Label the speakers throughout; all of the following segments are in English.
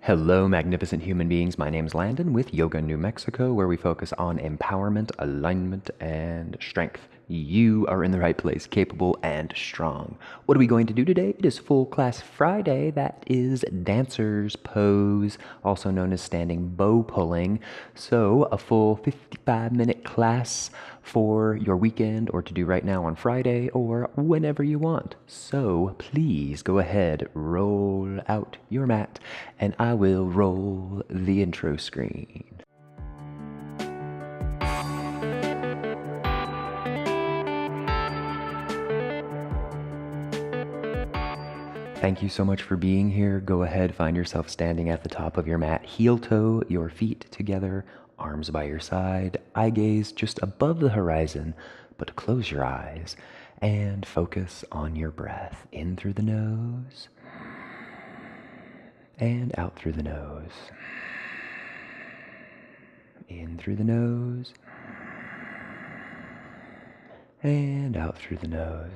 Speaker 1: Hello, magnificent human beings. My name is Landon with Yoga New Mexico, where we focus on empowerment, alignment, and strength. You are in the right place, capable and strong. What are we going to do today? It is Full Class Friday. That is Dancer's Pose, also known as standing bow pulling. So, a full 55-minute class for your weekend or to do right now on Friday or whenever you want. So, please go ahead, roll out your mat, and I will roll the intro screen. Thank you so much for being here. Go ahead, find yourself standing at the top of your mat, heel toe your feet together, arms by your side, eye gaze just above the horizon, but close your eyes and focus on your breath. In through the nose and out through the nose. In through the nose and out through the nose.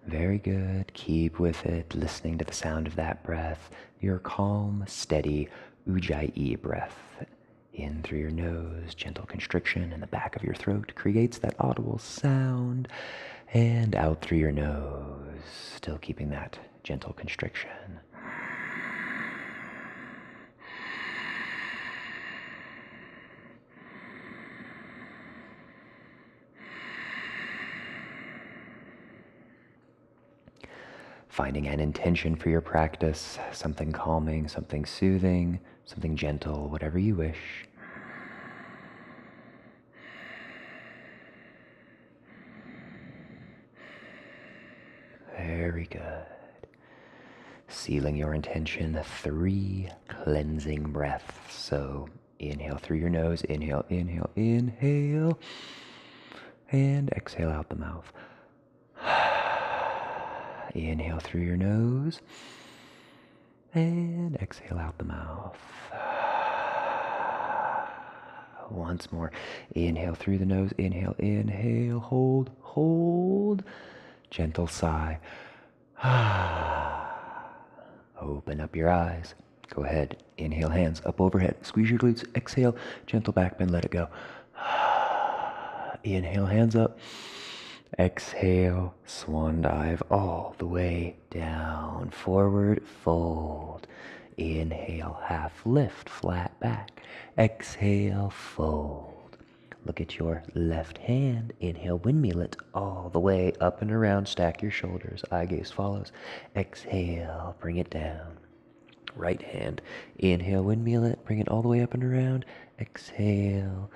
Speaker 1: Very good. Keep with it, listening to the sound of that breath. Your calm, steady Ujjayi breath. In through your nose, gentle constriction in the back of your throat creates that audible sound. And out through your nose, still keeping that gentle constriction. Finding an intention for your practice, something calming, something soothing, something gentle, whatever you wish. Very good. Sealing your intention, 3 cleansing breaths. So inhale through your nose, inhale, inhale, inhale, and exhale out the mouth. Inhale through your nose and exhale out the mouth. Once more. Inhale through the nose. Inhale, inhale, hold, hold. Gentle sigh. Open up your eyes. Go ahead. Inhale, hands up overhead. Squeeze your glutes. Exhale, gentle back bend. Let it go. Inhale, hands up. Exhale, swan dive all the way down, forward fold. Inhale, half lift, flat back. Exhale, fold. Look at your left hand. Inhale, windmill it all the way up and around. Stack your shoulders. Eye gaze follows. Exhale, bring it down. Right hand. Inhale, windmill it. Bring it all the way up and around. Exhale.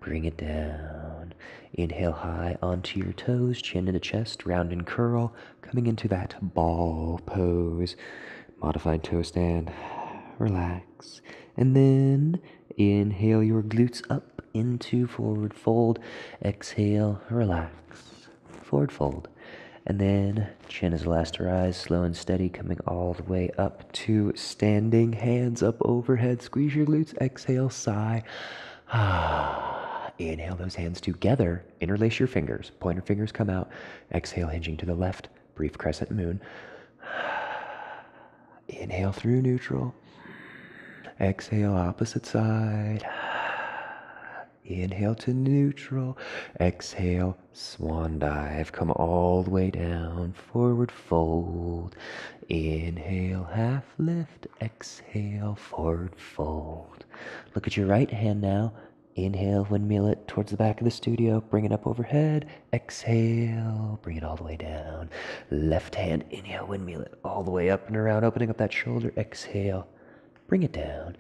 Speaker 1: Bring it down. Inhale high onto your toes, chin to the chest, round and curl, coming into that ball pose. Modified toe stand. Relax. And then inhale your glutes up into forward fold. Exhale, relax. Forward fold. And then chin is last to rise, slow and steady, coming all the way up to standing. Hands up overhead. Squeeze your glutes. Exhale, sigh. Inhale those hands together. Interlace your fingers. Pointer fingers come out. Exhale, hinging to the left. Brief crescent moon. Inhale through neutral. Exhale, opposite side. Inhale to neutral. Exhale, swan dive. Come all the way down. Forward fold. Inhale, half lift. Exhale, forward fold. Look at your right hand now. Inhale, windmill it towards the back of the studio. Bring it up overhead. Exhale, bring it all the way down. Left hand, inhale, windmill it all the way up and around, opening up that shoulder. Exhale, bring it down.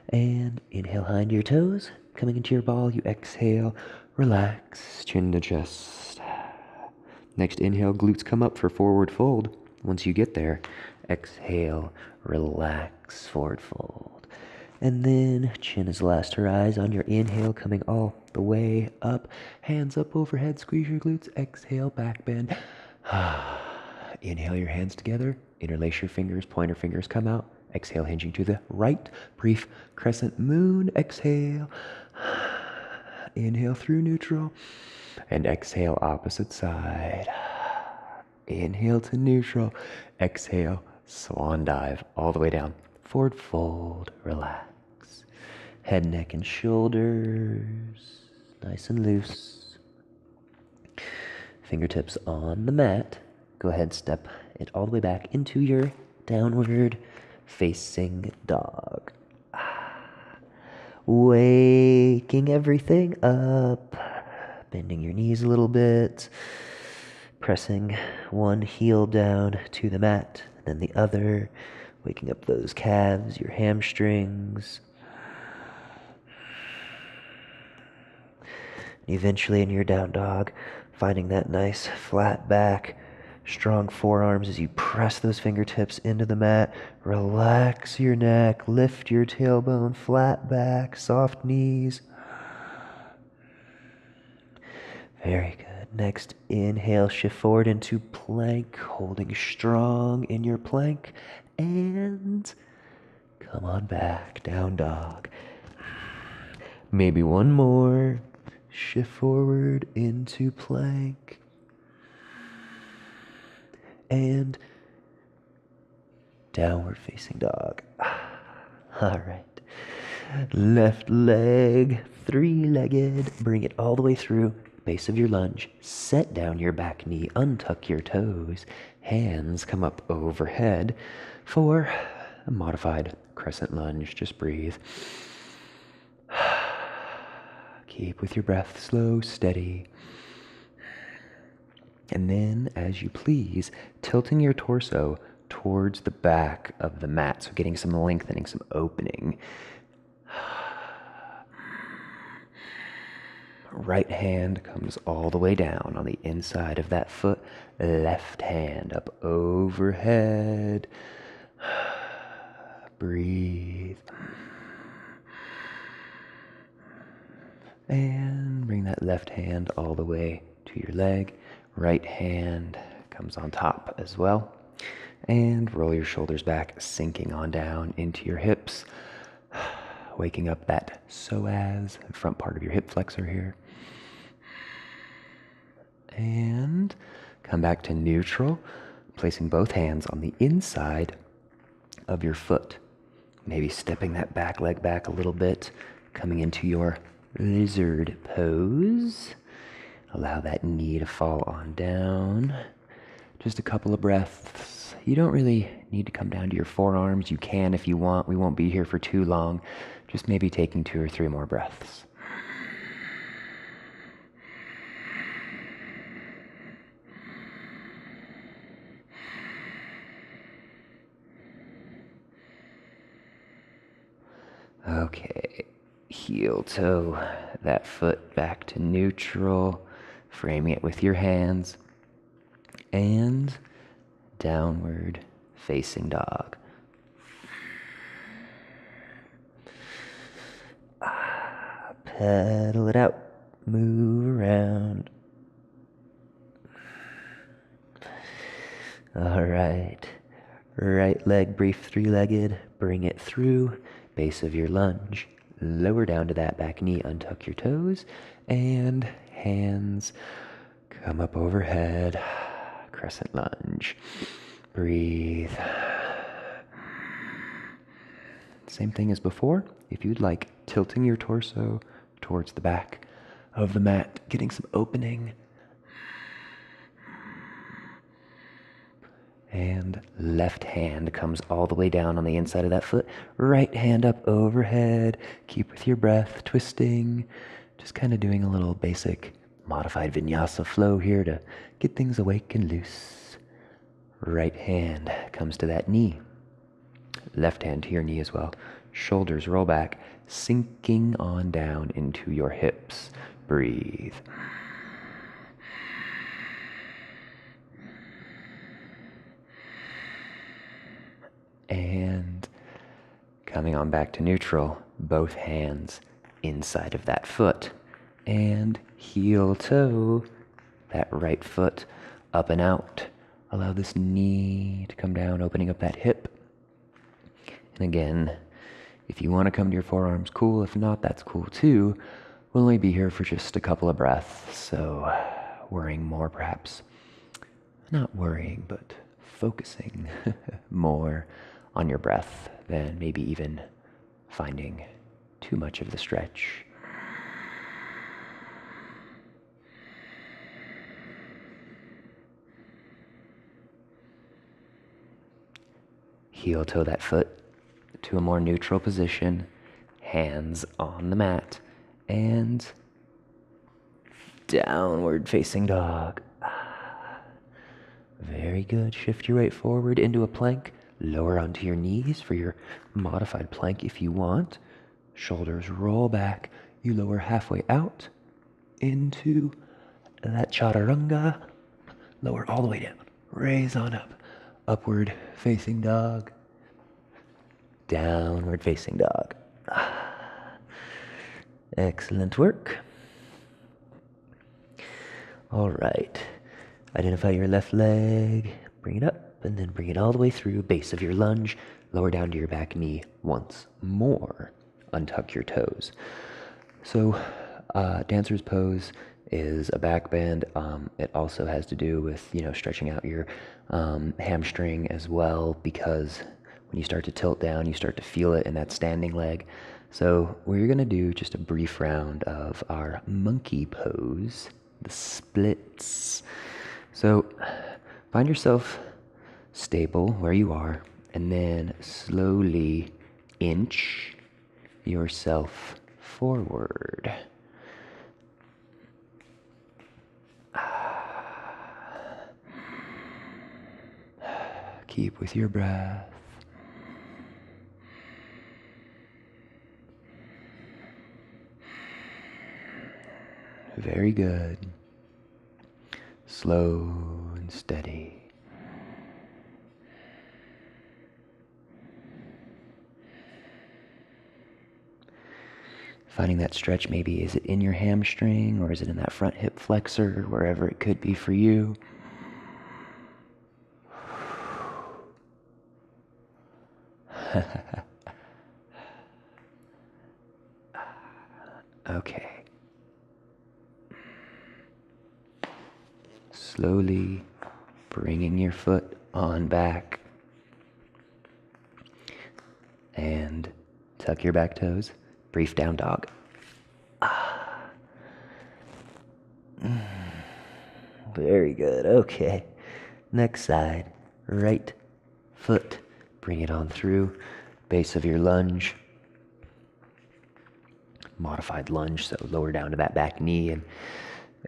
Speaker 1: And inhale high into your toes. Coming into your ball, you exhale, relax, chin to chest. Next inhale, glutes come up for forward fold. Once you get there, exhale, relax, forward fold. And then chin is last to rise on your inhale, coming all the way up. Hands up overhead, squeeze your glutes. Exhale, back bend. Inhale your hands together. Interlace your fingers, pointer fingers come out. Exhale, hinging to the right. Brief crescent moon. Exhale. Inhale through neutral. And exhale, opposite side. Inhale to neutral. Exhale, swan dive all the way down. Forward fold, relax. Head, neck, and shoulders nice and loose. Fingertips on the mat. Go ahead, step it all the way back into your downward facing dog. Waking everything up. Bending your knees a little bit. Pressing one heel down to the mat, then the other. Waking up those calves, your hamstrings. Eventually in your down dog, finding that nice flat back, strong forearms as you press those fingertips into the mat. Relax your neck, lift your tailbone, flat back, soft knees. Very good. Next, inhale, shift forward into plank, holding strong in your plank, and come on back, down dog. Maybe one more. Shift forward into plank. And downward facing dog. All right. Left leg, three-legged. Bring it all the way through. Base of your lunge. Set down your back knee. Untuck your toes. Hands come up overhead for a modified crescent lunge. Just breathe. Keep with your breath slow, steady. And then, as you please, tilting your torso towards the back of the mat. So getting some lengthening, some opening. Right hand comes all the way down on the inside of that foot. Left hand up overhead. Breathe. And bring that left hand all the way to your leg. Right hand comes on top as well. And roll your shoulders back, sinking on down into your hips. Waking up that psoas, front part of your hip flexor here. And come back to neutral, placing both hands on the inside of your foot. Maybe stepping that back leg back a little bit, coming into your lizard pose. Allow that knee to fall on down. Just a couple of breaths. You don't really need to come down to your forearms. You can if you want. We won't be here for too long. Just maybe taking 2 or 3 more breaths. Okay, heel toe that foot back to neutral, framing it with your hands, and downward facing dog. Pedal it out, move around. All right, right leg brief, three-legged, bring it through. Base of your lunge, lower down to that back knee, untuck your toes, and hands come up overhead, crescent lunge. Breathe. Same thing as before. If you'd like, tilting your torso towards the back of the mat, getting some opening. And left hand comes all the way down on the inside of that foot. Right hand up overhead. Keep with your breath, twisting. Just kind of doing a little basic modified vinyasa flow here to get things awake and loose. Right hand comes to that knee. Left hand to your knee as well. Shoulders roll back, sinking on down into your hips. Breathe. And coming on back to neutral, both hands inside of that foot. And heel toe, that right foot up and out. Allow this knee to come down, opening up that hip. And again, if you want to come to your forearms, cool. If not, that's cool too. We'll only be here for just a couple of breaths, so worrying more perhaps. Not worrying, but focusing more on your breath than maybe even finding too much of the stretch. Heel toe that foot to a more neutral position, hands on the mat, and downward facing dog. Very good. Shift your weight forward into a plank. Lower onto your knees for your modified plank if you want. Shoulders roll back. You lower halfway out into that chaturanga. Lower all the way down. Raise on up. Upward facing dog. Downward facing dog. Excellent work. All right. Identify your left leg. Bring it up and then bring it all the way through. Base of your lunge. Lower down to your back knee once more. Untuck your toes. So, dancer's pose is a back bend. It also has to do with, stretching out your hamstring as well, because when you start to tilt down, you start to feel it in that standing leg. So we're going to do just a brief round of our monkey pose, the splits. So find yourself stable where you are, and then slowly inch yourself forward. Keep with your breath. Very good. Slow and steady. Finding that stretch, maybe is it in your hamstring or is it in that front hip flexor, wherever it could be for you. Okay. Slowly bringing your foot on back and tuck your back toes. Brief down dog. Very good. Okay. Next side. Right foot. Bring it on through. Base of your lunge. Modified lunge, so lower down to that back knee, and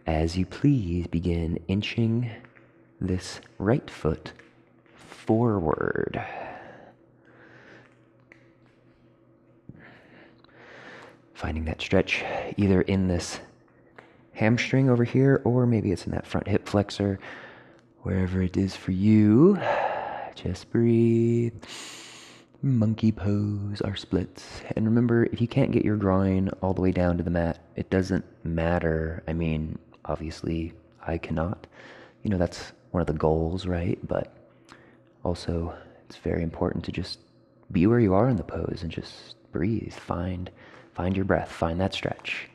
Speaker 1: as you please, begin inching this right foot forward. Finding that stretch either in this hamstring over here, or maybe it's in that front hip flexor. Wherever it is for you, just breathe. Monkey pose, our splits. And remember, if you can't get your groin all the way down to the mat, it doesn't matter. I mean, obviously, I cannot. That's one of the goals, right? But also, it's very important to just be where you are in the pose and just breathe. Find your breath. Find that stretch.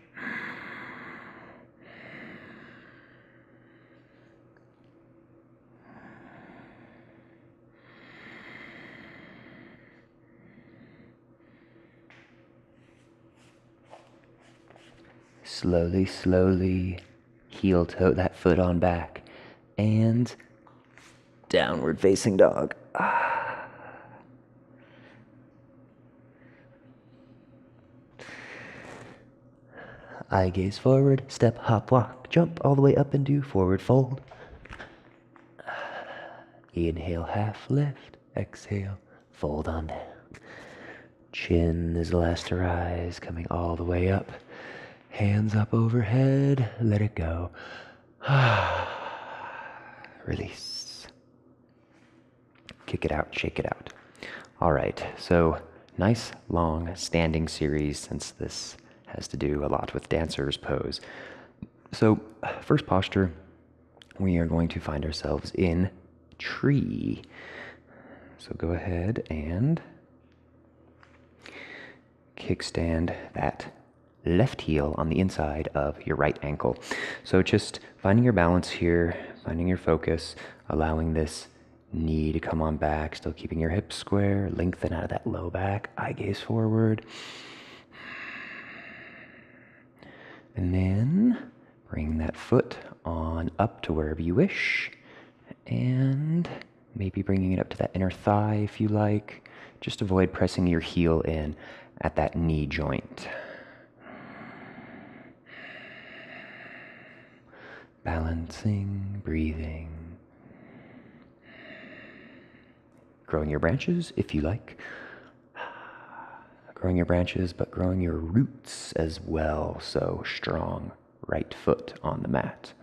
Speaker 1: Slowly heel toe that foot on back and downward facing dog. Eye gaze forward, step, hop, walk, jump all the way up into forward fold. Inhale, half lift. Exhale, fold on down. Chin is the last to rise, coming all the way up. Hands up overhead, let it go. Release. Kick it out, shake it out. All right, so nice long standing series, since this has to do a lot with dancer's pose. So first posture, we are going to find ourselves in tree. So go ahead and kickstand that left heel on the inside of your right ankle. So just finding your balance here, finding your focus, allowing this knee to come on back, still keeping your hips square, lengthen out of that low back, eye gaze forward. And then bring that foot on up to wherever you wish. And maybe bringing it up to that inner thigh if you like. Just avoid pressing your heel in at that knee joint. Balancing, breathing. Growing your branches if you like. Growing your branches, but growing your roots as well. So strong right foot on the mat.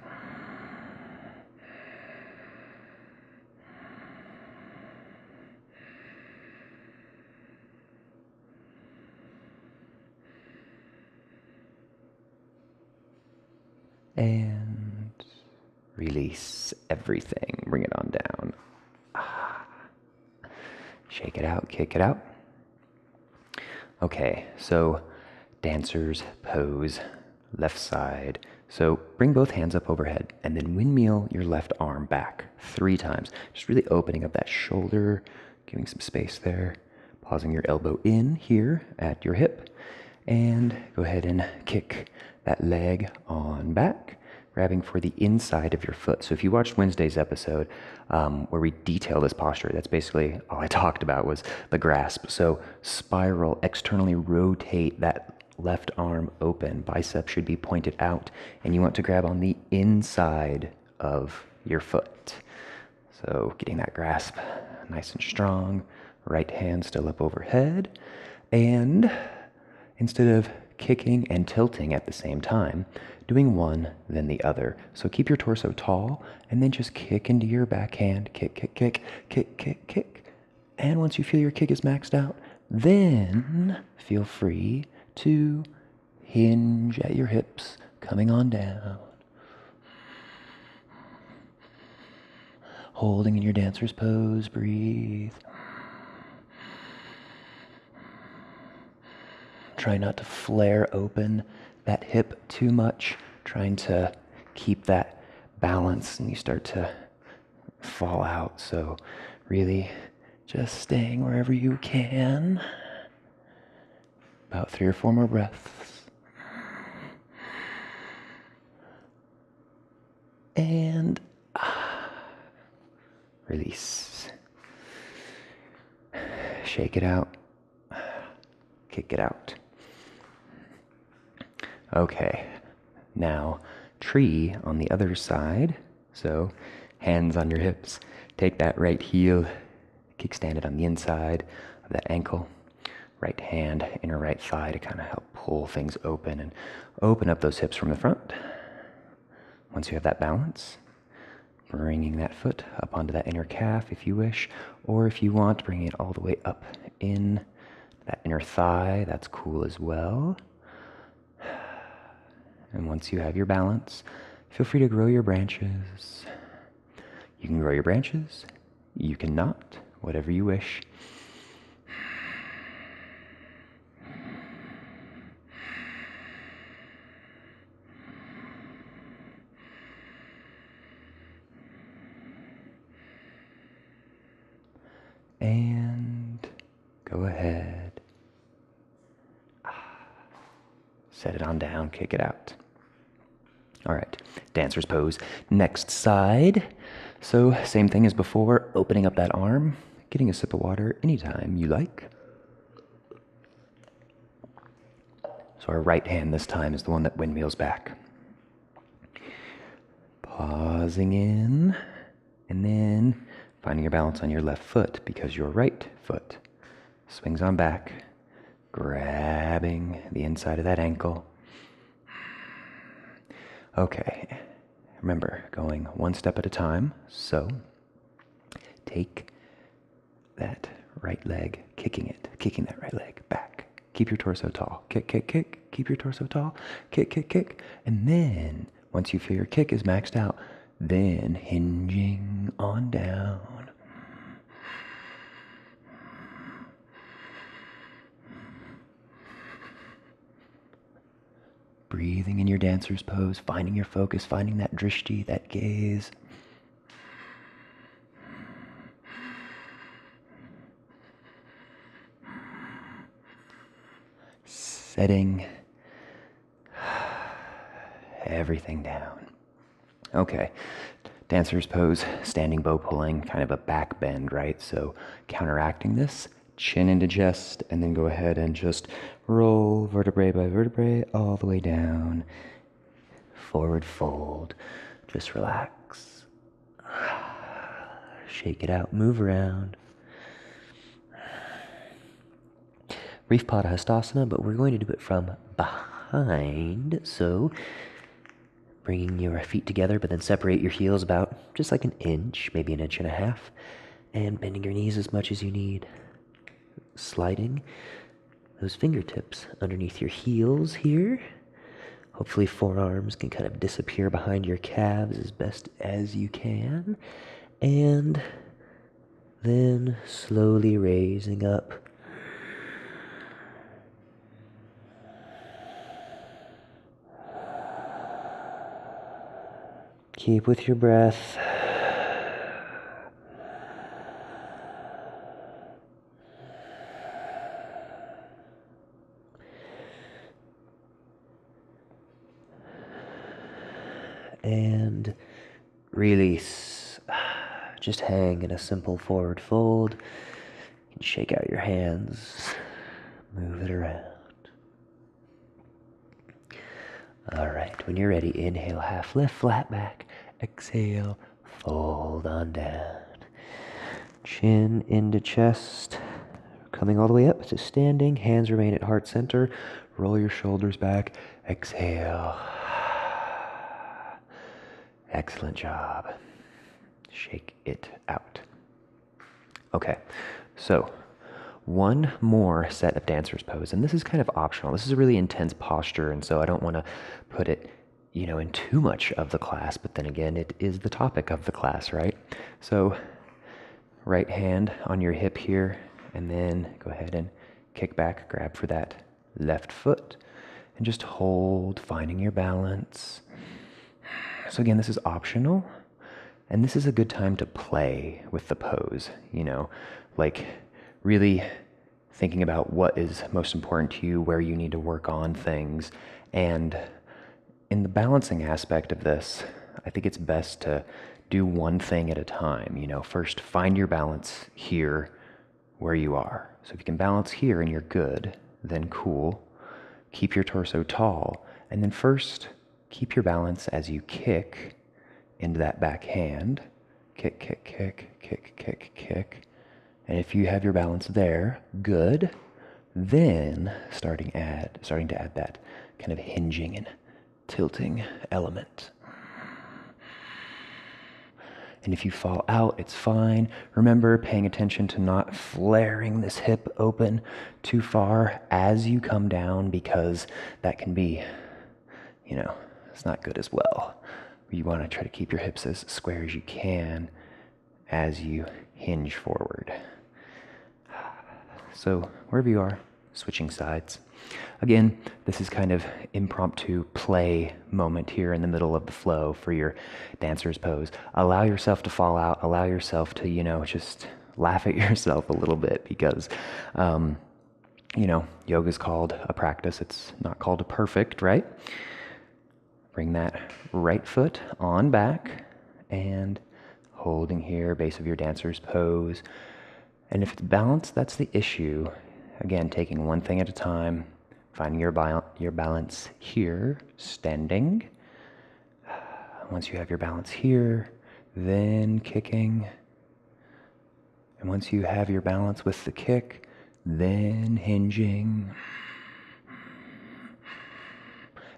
Speaker 1: And release everything. Bring it on down. Shake it out, kick it out. Okay, so dancer's pose, left side. So bring both hands up overhead and then windmill your left arm back 3 times. Just really opening up that shoulder, giving some space there. Pausing your elbow in here at your hip. And go ahead and kick that leg on back, grabbing for the inside of your foot. So if you watched Wednesday's episode where we detail this posture, that's basically all I talked about was the grasp. So spiral, externally rotate that left arm open. Bicep should be pointed out. And you want to grab on the inside of your foot. So getting that grasp nice and strong. Right hand still up overhead. And instead of kicking and tilting at the same time, doing one, then the other. So keep your torso tall, and then just kick into your backhand. Kick, kick, kick, kick, kick, kick. And once you feel your kick is maxed out, then feel free to hinge at your hips, coming on down. Holding in your dancer's pose, breathe. Try not to flare open that hip too much, trying to keep that balance and you start to fall out. So really just staying wherever you can. About 3 or 4 more breaths. And release. Shake it out. Kick it out. Okay, now tree on the other side. So hands on your hips. Take that right heel, kickstand it on the inside of that ankle. Right hand, inner right thigh to kind of help pull things open and open up those hips from the front. Once you have that balance, bringing that foot up onto that inner calf if you wish, or if you want, bringing it all the way up in that inner thigh. That's cool as well. And once you have your balance, feel free to grow your branches. You can grow your branches, you cannot, whatever you wish. And go ahead. Set it on down, kick it out. All right, dancer's pose. Next side. So same thing as before, opening up that arm, getting a sip of water anytime you like. So our right hand this time is the one that windmills back. Pausing in, and then finding your balance on your left foot because your right foot swings on back, grabbing the inside of that ankle. Okay, remember, going one step at a time. So take that right leg, kicking that right leg back. Keep your torso tall. Kick, kick, kick. Keep your torso tall. Kick, kick, kick. And then, once you feel your kick is maxed out, then hinging on down. Breathing in your dancer's pose, finding your focus, finding that drishti, that gaze. Setting everything down. Okay, dancer's pose, standing bow pulling, kind of a back bend, right? So counteracting this, chin into chest, and then go ahead and just roll vertebrae by vertebrae all the way down. Forward fold. Just relax. Shake it out, move around. Reef Padahastasana, but we're going to do it from behind. So bringing your feet together, but then separate your heels about just like an inch, maybe an inch and a half, and bending your knees as much as you need. Sliding those fingertips underneath your heels here. Hopefully forearms can kind of disappear behind your calves as best as you can. And then slowly raising up. Keep with your breath. And release. Just hang in a simple forward fold. You can shake out your hands. Move it around. All right, when you're ready, inhale, half lift, flat back. Exhale, fold on down. Chin into chest. Coming all the way up to standing. Hands remain at heart center. Roll your shoulders back. Exhale. Excellent job. Shake it out. Okay, so one more set of dancer's pose, and this is kind of optional. This is a really intense posture, and so I don't want to put it, in too much of the class, but then again, it is the topic of the class, right? So right hand on your hip here, and then go ahead and kick back, grab for that left foot, and just hold, finding your balance. So again, this is optional, and this is a good time to play with the pose, like really thinking about what is most important to you, where you need to work on things. And in the balancing aspect of this, I think it's best to do one thing at a time. First find your balance here where you are. So if you can balance here and you're good, then cool. Keep your torso tall, and then first keep your balance as you kick into that back hand. Kick, kick, kick, kick, kick, kick. And if you have your balance there, good. Then starting to add that kind of hinging and tilting element. And if you fall out, it's fine. Remember, paying attention to not flaring this hip open too far as you come down, because that can be, it's not good as well. You want to try to keep your hips as square as you can as you hinge forward. So wherever you are, switching sides. Again, this is kind of impromptu play moment here in the middle of the flow for your dancer's pose. Allow yourself to fall out. Allow yourself to, just laugh at yourself a little bit, because, yoga is called a practice. It's not called a perfect, right? Bring that right foot on back and holding here, base of your dancer's pose. And if it's balanced, that's the issue. Again, taking one thing at a time, finding your balance here, standing. Once you have your balance here, then kicking. And once you have your balance with the kick, then hinging.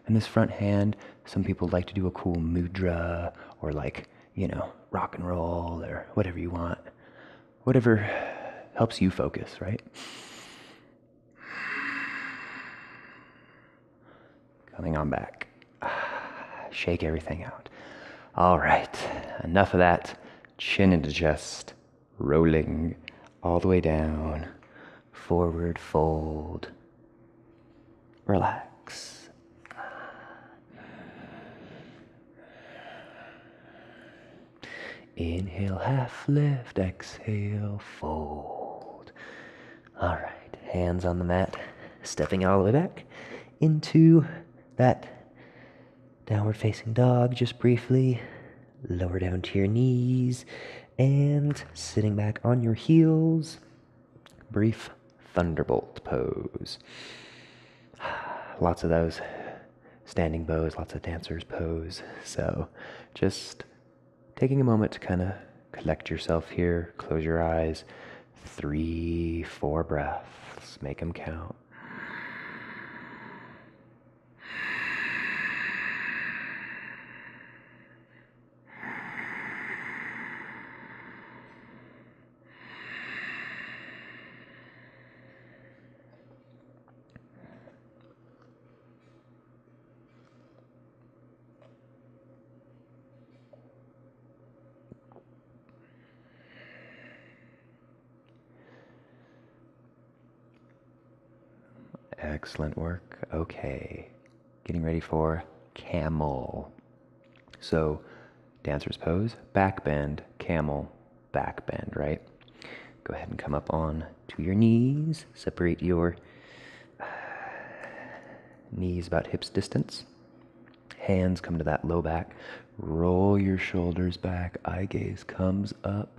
Speaker 1: And this front hand, some people like to do a cool mudra, or rock and roll, or whatever you want. Whatever helps you focus, right? Coming on back. Shake everything out. All right, enough of that. Chin into chest, rolling all the way down. Forward fold. Relax. Inhale, half lift. Exhale, fold. All right, hands on the mat, stepping all the way back into that downward facing dog just briefly. Lower down to your knees and sitting back on your heels. Brief thunderbolt pose. Lots of those standing bows, lots of dancers pose. So just taking a moment to kind of collect yourself here. Close your eyes. 3, 4 breaths. Make them count. Excellent work. Okay, getting ready for camel. So, dancer's pose, back bend, camel, back bend, right? Go ahead and come up on to your knees. Separate your knees about hips distance. Hands come to that low back. Roll your shoulders back. Eye gaze comes up.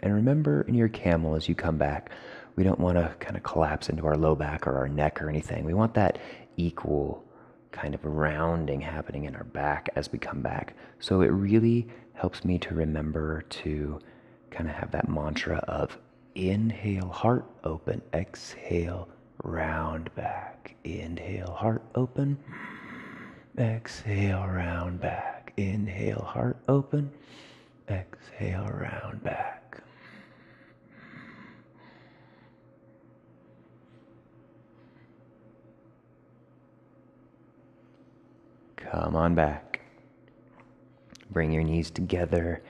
Speaker 1: And remember in your camel as you come back, we don't want to kind of collapse into our low back or our neck or anything. We want that equal kind of rounding happening in our back as we come back. So it really helps me to remember to kind of have that mantra of inhale, heart open, exhale, round back. Inhale, heart open, exhale, round back. Inhale, heart open, exhale, round back. Come on back. Bring your knees together,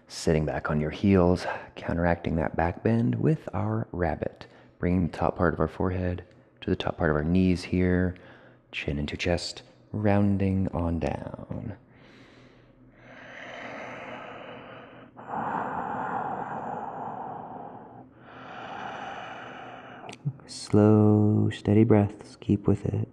Speaker 1: sitting back on your heels, counteracting that back bend with our rabbit. Bringing the top part of our forehead to the top part of our knees here, chin into chest, rounding on down. Slow, steady breaths, keep with it.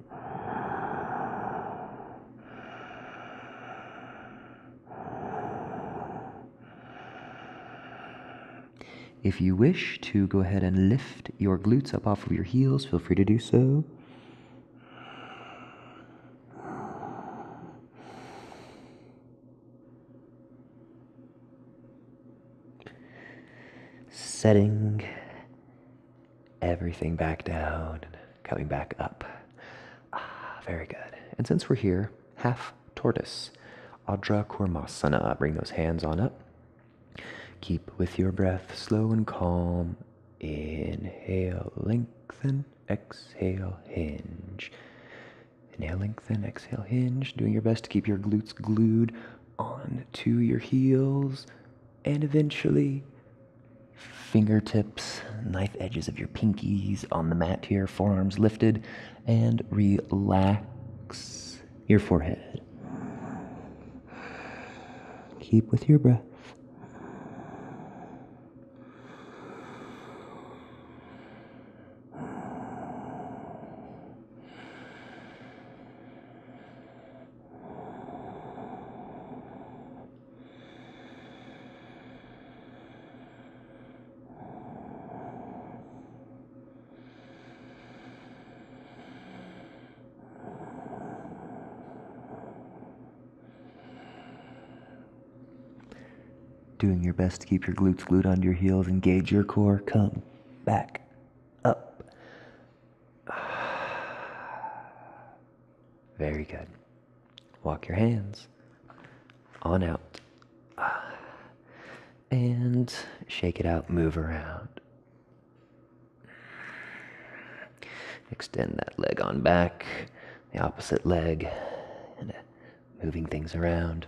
Speaker 1: If you wish to go ahead and lift your glutes up off of your heels, feel free to do so. Setting everything back down and coming back up. Very good. And since we're here, half tortoise, Adra Kurmasana. Bring those hands on up. Keep with your breath slow and calm. Inhale, lengthen, exhale, hinge. Inhale, lengthen, exhale, hinge. Doing your best to keep your glutes glued onto your heels. And eventually, fingertips, knife edges of your pinkies on the mat here, forearms lifted, and relax your forehead. Keep with your breath. Doing your best to keep your glutes glued onto your heels. Engage your core. Come back up. Very good. Walk your hands on out. And shake it out. Move around. Extend that leg on back. The opposite leg. And moving things around.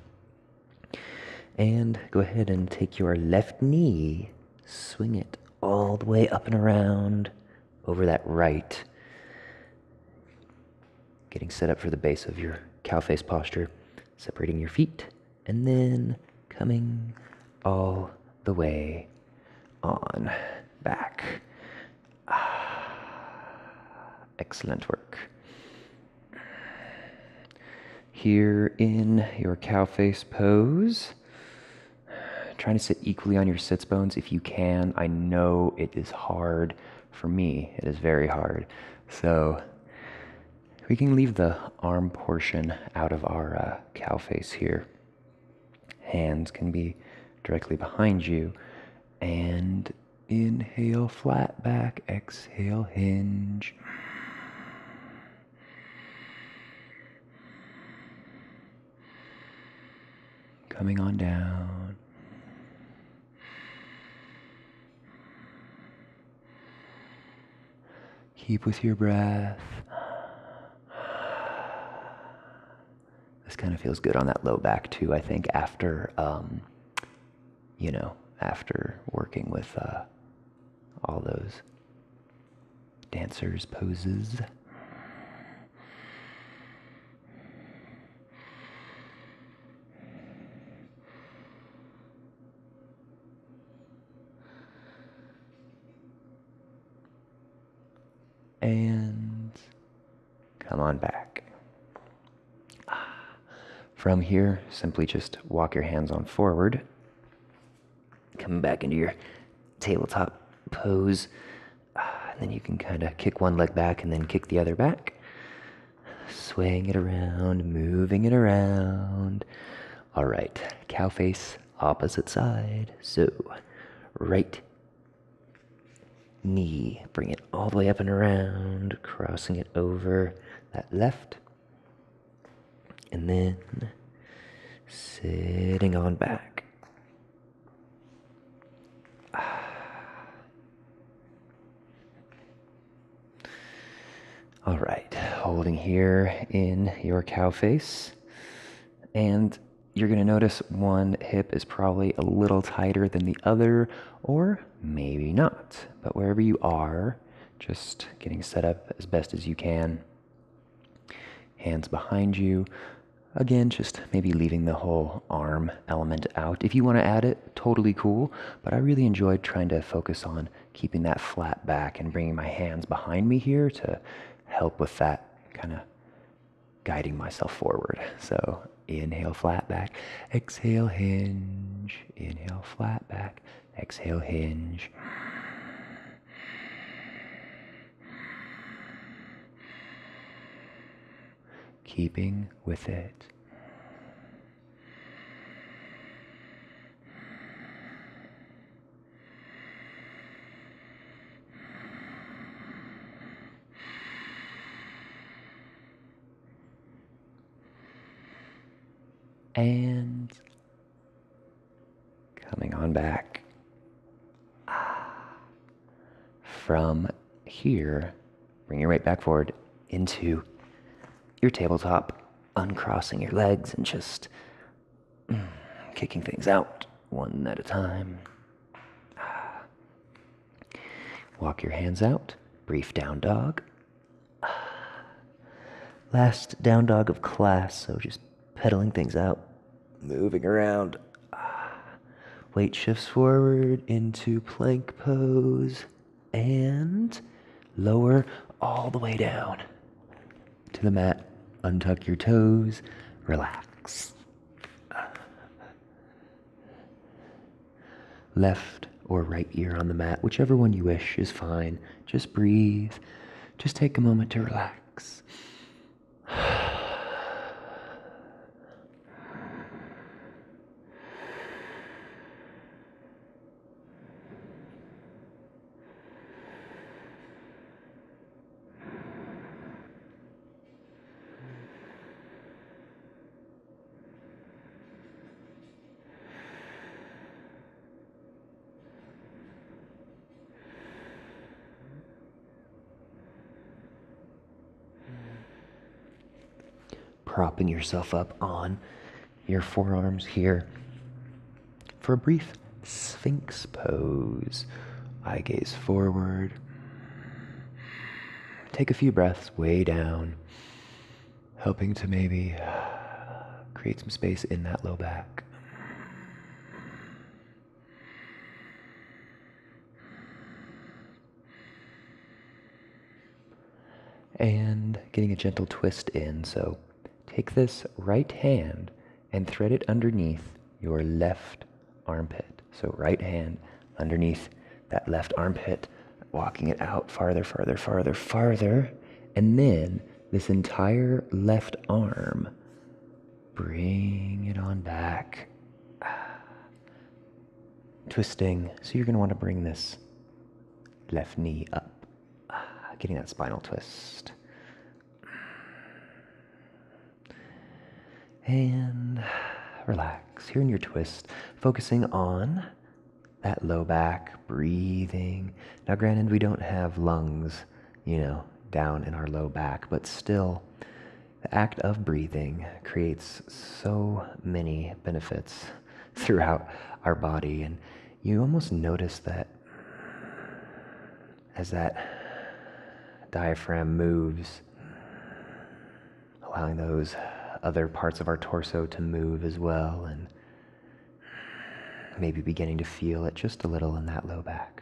Speaker 1: And go ahead and take your left knee, swing it all the way up and around over that right. Getting set up for the base of your cow face posture. Separating your feet, and then coming all the way on back. Excellent work. Here in your cow face pose, trying to sit equally on your sits bones if you can. I know it is hard for me. It is very hard. So we can leave the arm portion out of our cow face here. Hands can be directly behind you. And inhale, flat back. Exhale, hinge. Coming on down. Keep with your breath. This kind of feels good on that low back too, I think, after, after working with all those dancers' poses. And come on back. From here, simply just walk your hands on forward. Come back into your tabletop pose. And then you can kind of kick one leg back and then kick the other back. Swaying it around, moving it around. All right, cow face, opposite side. So, right knee, bring it all the way up and around, crossing it over that left. And then sitting on back. All right, holding here in your cow face. And you're going to notice one hip is probably a little tighter than the other, or maybe not. But wherever you are, just getting set up as best as you can. Hands behind you. Again, just maybe leaving the whole arm element out. If you want to add it, totally cool. But I really enjoyed trying to focus on keeping that flat back and bringing my hands behind me here to help with that kind of guiding myself forward. So inhale, flat back. Exhale, hinge. Inhale, flat back. Exhale, hinge. Keeping with it. And coming on back. From here, bring your right back forward into your tabletop, uncrossing your legs and just kicking things out one at a time. Walk your hands out, brief down dog. Last down dog of class, so just pedaling things out, moving around. Weight shifts forward into plank pose and lower all the way down to the mat. Untuck your toes, relax. Left or right ear on the mat, whichever one you wish is fine. Just breathe. Just take a moment to relax. Propping yourself up on your forearms here for a brief Sphinx pose. Eye gaze forward. Take a few breaths way down, helping to maybe create some space in that low back. And getting a gentle twist in. So take this right hand and thread it underneath your left armpit. So right hand underneath that left armpit, walking it out farther, farther, farther, farther. And then this entire left arm, bring it on back. Twisting. So you're going to want to bring this left knee up. Getting that spinal twist. And relax. Here in your twist, focusing on that low back, breathing. Now granted, we don't have lungs, down in our low back, but still, the act of breathing creates so many benefits throughout our body. And you almost notice that as that diaphragm moves, allowing those other parts of our torso to move as well, and maybe beginning to feel it just a little in that low back.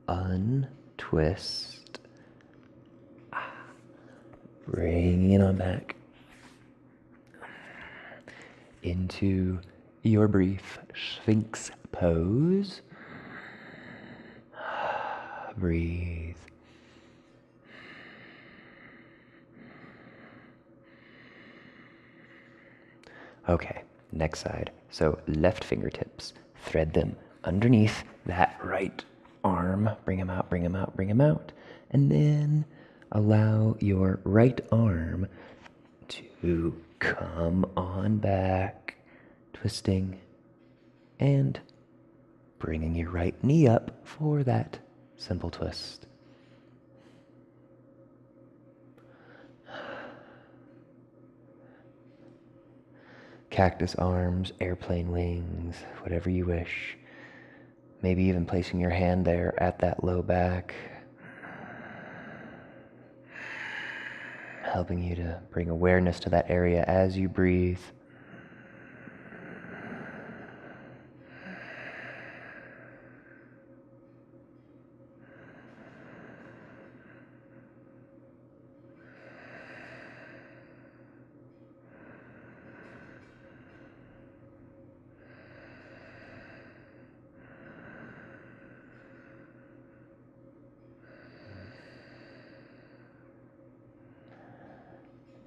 Speaker 1: Untwist. Bringing it on back into your brief Sphinx pose. Breathe. Okay, next side. So left fingertips, thread them underneath that right arm. Bring them out, bring them out, bring them out. And then allow your right arm to come on back, twisting and bringing your right knee up for that simple twist. Cactus arms, airplane wings, whatever you wish. Maybe even placing your hand there at that low back, helping you to bring awareness to that area as you breathe.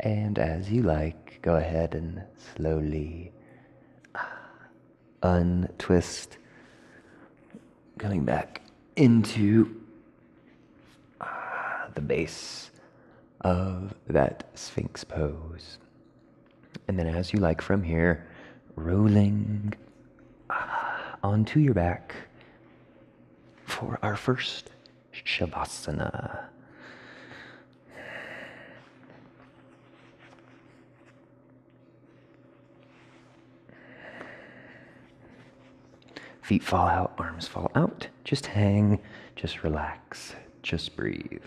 Speaker 1: And as you like, go ahead and slowly untwist, coming back into the base of that Sphinx pose. And then as you like from here, rolling onto your back for our first Shavasana. Feet fall out, arms fall out. Just hang, just relax, just breathe.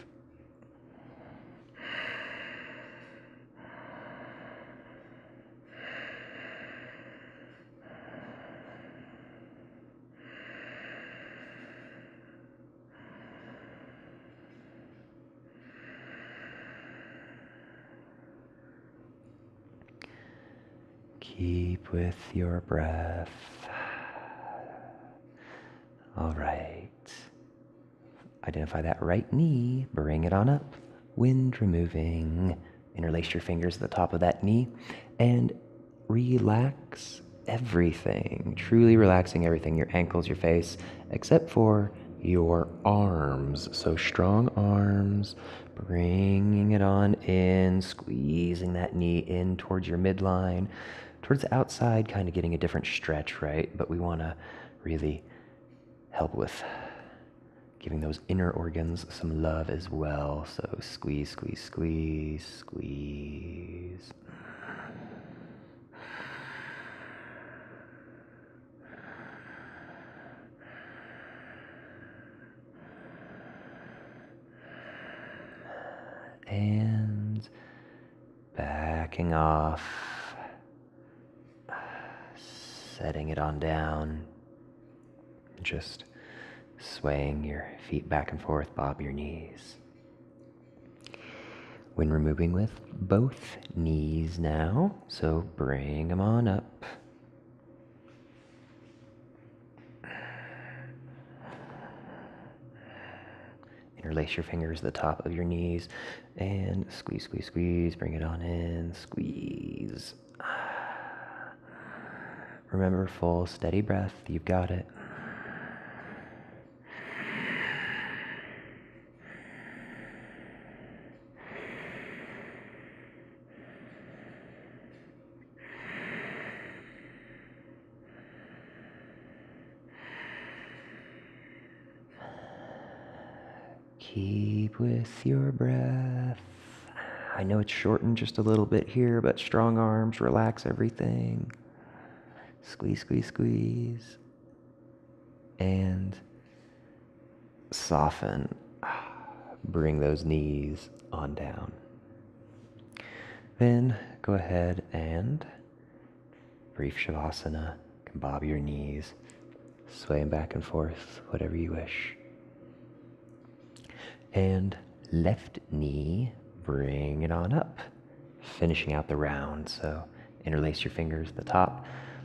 Speaker 1: Keep with your breath. All right. Identify that right knee, bring it on up. Wind removing. Interlace your fingers at the top of that knee and relax everything. Truly relaxing everything, your ankles, your face, except for your arms. So strong arms, bringing it on in, squeezing that knee in towards your midline, towards the outside, kind of getting a different stretch, right? But we want to really help with giving those inner organs some love as well. So squeeze, squeeze, squeeze, squeeze. and backing off, setting it on down, just swaying your feet back and forth, bob your knees. When we're moving with both knees now, so bring them on up. Interlace your fingers at the top of your knees and squeeze, squeeze, squeeze. Bring it on in, squeeze. Remember, full, steady breath. You've got it. Keep with your breath. I know it's shortened just a little bit here, but strong arms, relax everything. Squeeze, squeeze, squeeze. And soften. Bring those knees on down. Then go ahead and brief Shavasana. You can bob your knees, sway them back and forth, whatever you wish. And left knee, bring it on up, finishing out the round. So interlace your fingers at the top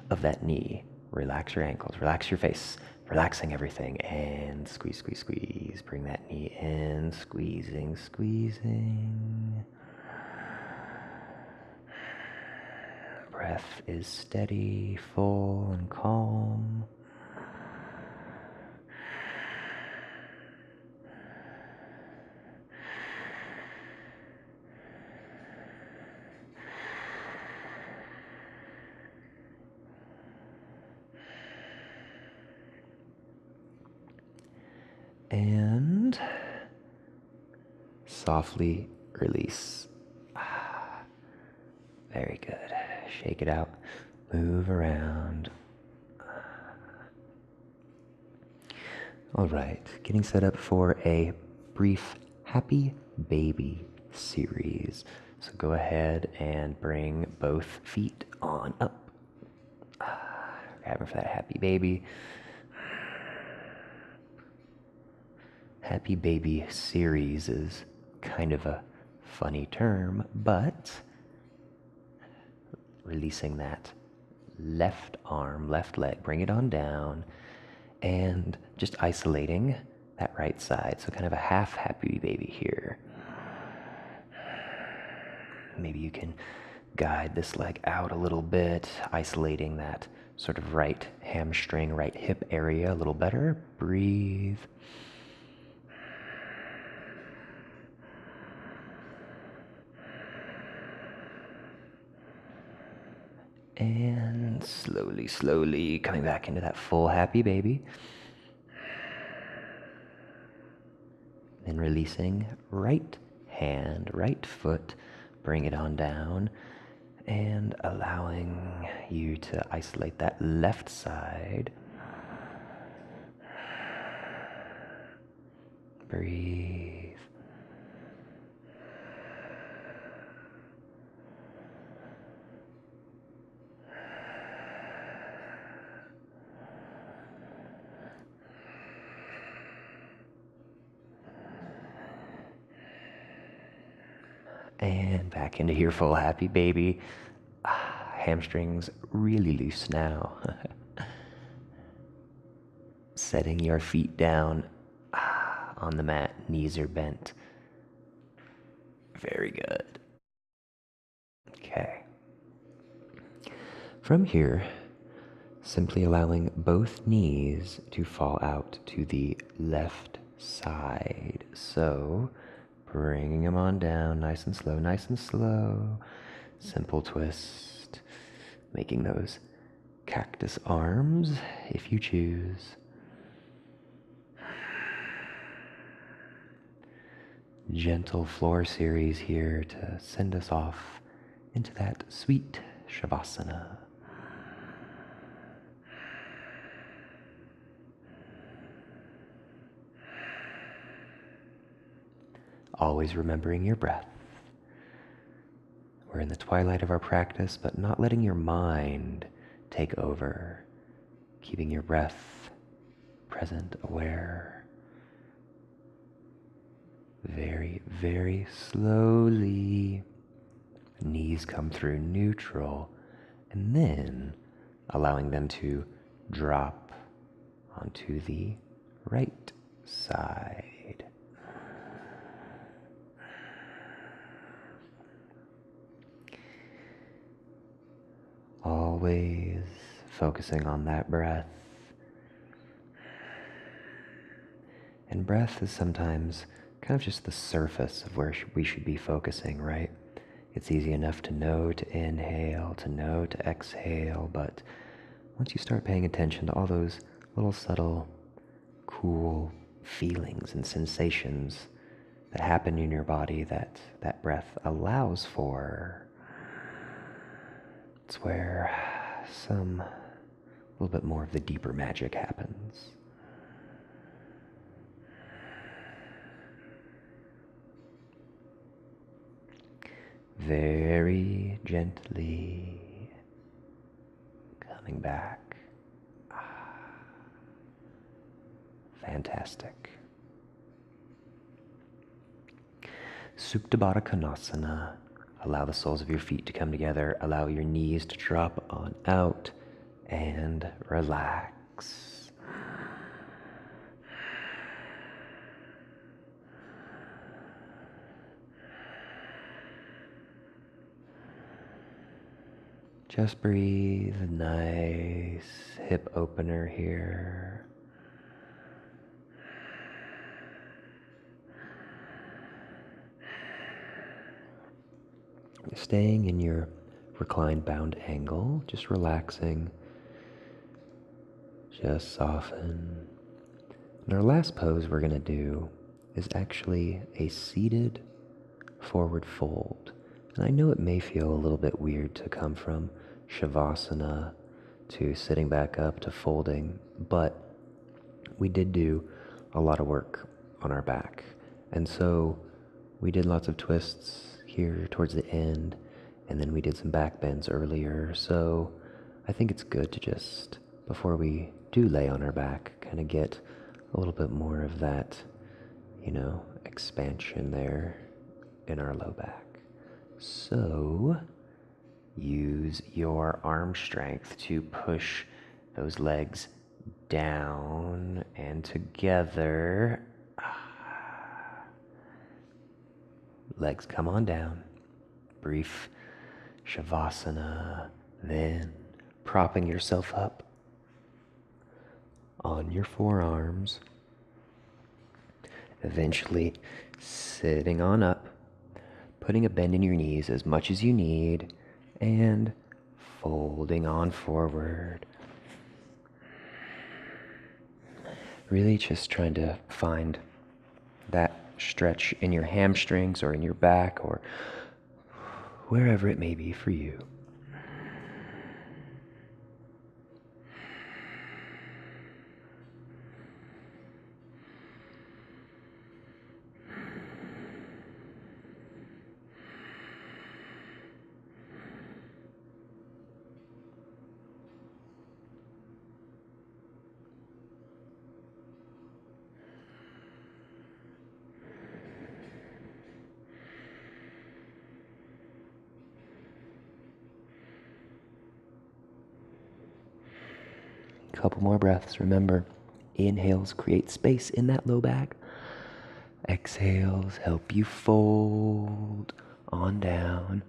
Speaker 1: of that knee. Relax your ankles, relax your face, relaxing everything, and squeeze, squeeze, squeeze. Bring that knee in, squeezing, squeezing. Breath is steady, full, and calm. And softly release. Very good. Shake it out. Move around. All right, getting set up for a brief Happy Baby series. So go ahead and bring both feet on up. Grabbing for that happy baby. Happy Baby series is kind of a funny term, but releasing that left arm, left leg, bring it on down, and just isolating that right side. So kind of a half happy baby here. Maybe you can guide this leg out a little bit, isolating that sort of right hamstring, right hip area a little better. Breathe. And slowly, slowly coming back into that full happy baby. Then releasing right hand, right foot, bring it on down, and allowing you to isolate that left side. Breathe. And back into your full happy baby. Hamstrings really loose now. Setting your feet down on the mat, knees are bent. Very good. Okay. From here, simply allowing both knees to fall out to the left side. So, bringing them on down, nice and slow, nice and slow. Simple twist. Making those cactus arms, if you choose. Gentle floor series here to send us off into that sweet Shavasana. Always remembering your breath. We're in the twilight of our practice, but not letting your mind take over. Keeping your breath present, aware. Very, very slowly. Knees come through neutral, and then allowing them to drop onto the right side. Always focusing on that breath. And breath is sometimes kind of just the surface of where we should be focusing, right? It's easy enough to know to inhale, to know to exhale, but once you start paying attention to all those little subtle, cool feelings and sensations that happen in your body that breath allows for, it's where a little bit more of the deeper magic happens. Very gently coming back. Fantastic. Supta Baddha Konasana. Allow the soles of your feet to come together. Allow your knees to drop on out and relax. Just breathe. Nice hip opener here. Staying in your reclined bound angle, just relaxing, just soften. And our last pose we're going to do is actually a seated forward fold. And I know it may feel a little bit weird to come from Shavasana to sitting back up to folding, but we did do a lot of work on our back. And so we did lots of twists here towards the end, and then we did some back bends earlier. So I think it's good to just, before we do lay on our back, kind of get a little bit more of that, expansion there in our low back. So use your arm strength to push those legs down and together. Legs come on down. Brief Shavasana. Then propping yourself up on your forearms. Eventually sitting on up. Putting a bend in your knees as much as you need. And folding on forward. Really just trying to find that stretch in your hamstrings or in your back or wherever it may be for you. Couple more breaths. Remember, inhales create space in that low back. Exhales help you fold on down.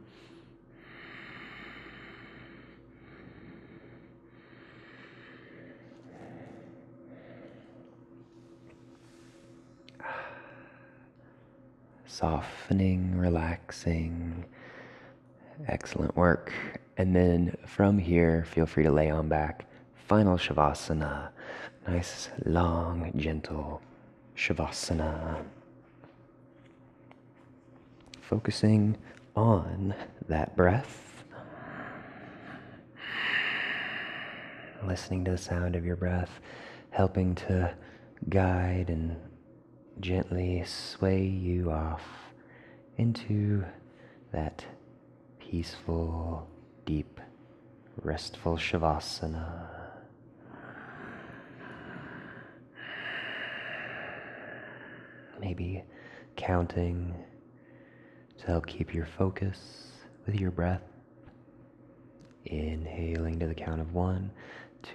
Speaker 1: Softening, relaxing. Excellent work. And then from here, feel free to lay on back. Final Shavasana. Nice, long, gentle Shavasana. Focusing on that breath. Listening to the sound of your breath, helping to guide and gently sway you off into that peaceful, deep, restful Shavasana. Maybe counting to help keep your focus with your breath. Inhaling to the count of 1,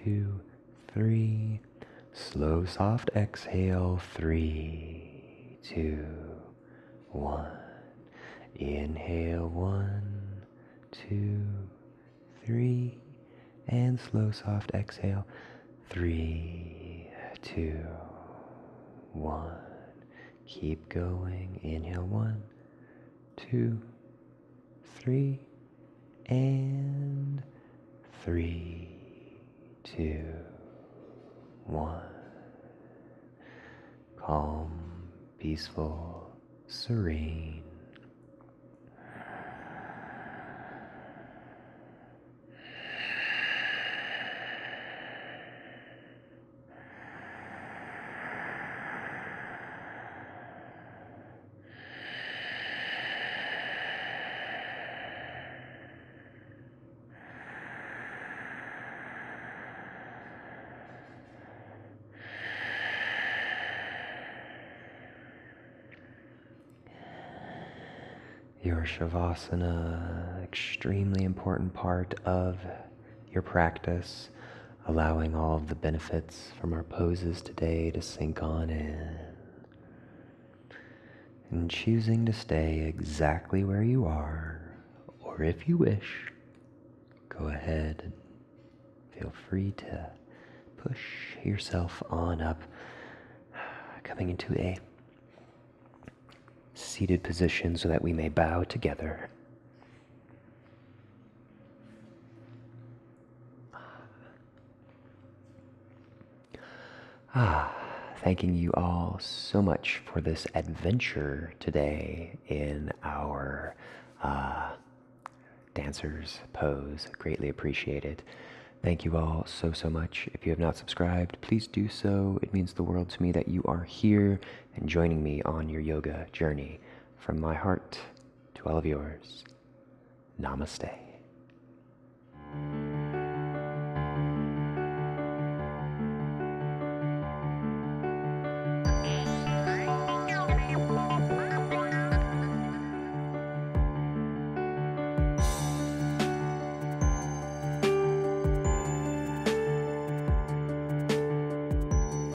Speaker 1: 2, 3. Slow, soft exhale. 3, 2, 1. Inhale. 1, 2, 3. And slow, soft exhale. 3, 2, 1. Keep going. Inhale. 1, 2, 3. And 3, 2, 1. Calm, peaceful, serene. Your Shavasana, extremely important part of your practice, allowing all of the benefits from our poses today to sink on in. And choosing to stay exactly where you are, or if you wish, go ahead and feel free to push yourself on up, coming into a seated position so that we may bow together. Thanking you all so much for this adventure today in our dancer's pose. Greatly appreciated. Thank you all so much. If you have not subscribed, please do so. It means the world to me that you are here and joining me on your yoga journey. From my heart to all of yours, namaste.